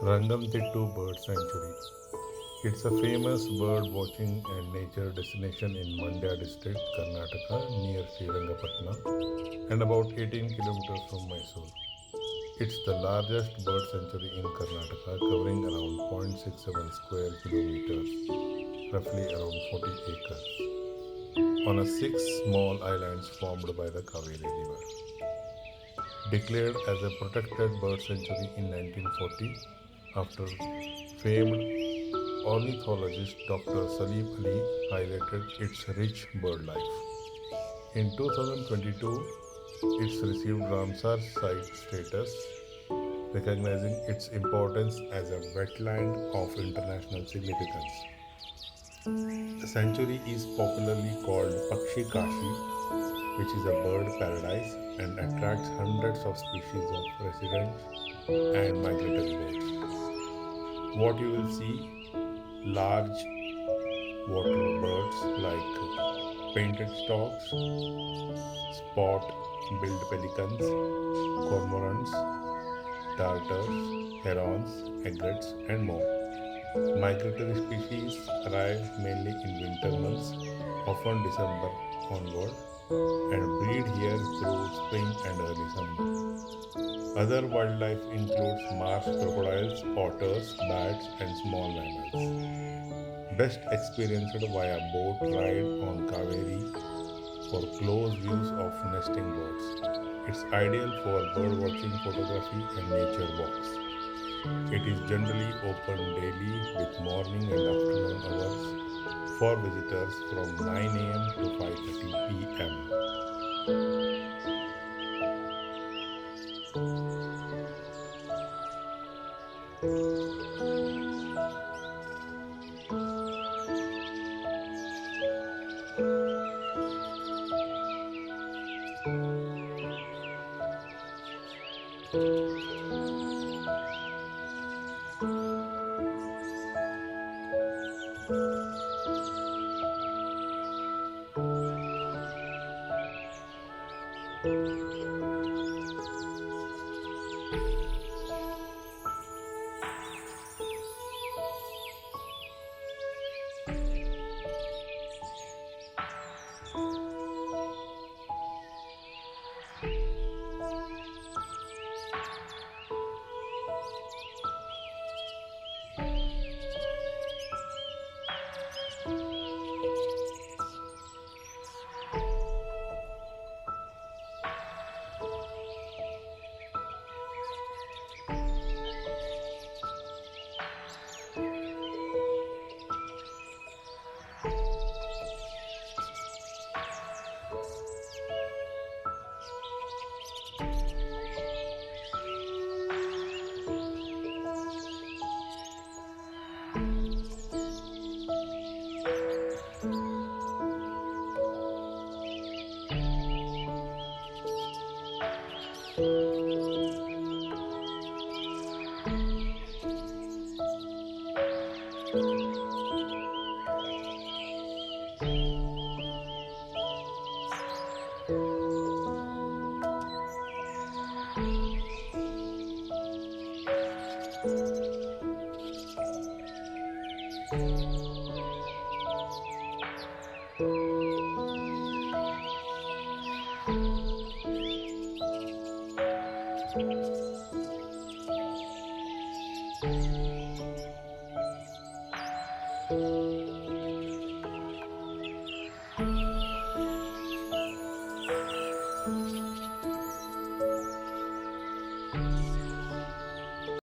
Ranganathittu Bird Sanctuary. It's a famous bird watching and nature destination in Mandya district, Karnataka, near Srirangapatna, and about 18 kilometers from Mysore. It's the largest bird sanctuary in Karnataka, covering around 0.67 square kilometers, roughly around 40 acres, on a six small islands formed by the Cauvery River. Declared as a protected bird sanctuary in 1940 after famed ornithologist Dr. Salim Ali highlighted its rich bird life. In 2022, it's received Ramsar site status, recognizing its importance as a wetland of international significance. The sanctuary is popularly called Pakshi Kashi, which is a bird paradise and attracts hundreds of species of resident and migratory birds. What you will see large water birds like painted storks, spot-billed pelicans, cormorants, darters, herons, egrets, and more. Migratory species arrive mainly in winter months, often December onward, and breed here through spring and early summer. Other wildlife includes marsh crocodiles, otters, bats, and small mammals. Best experienced via boat ride on Cauvery for close views of nesting birds. It's ideal for bird watching, photography, and nature walks. It is generally open daily with morning and afternoon hours for visitors from 9 a.m. to 5:30 p.m.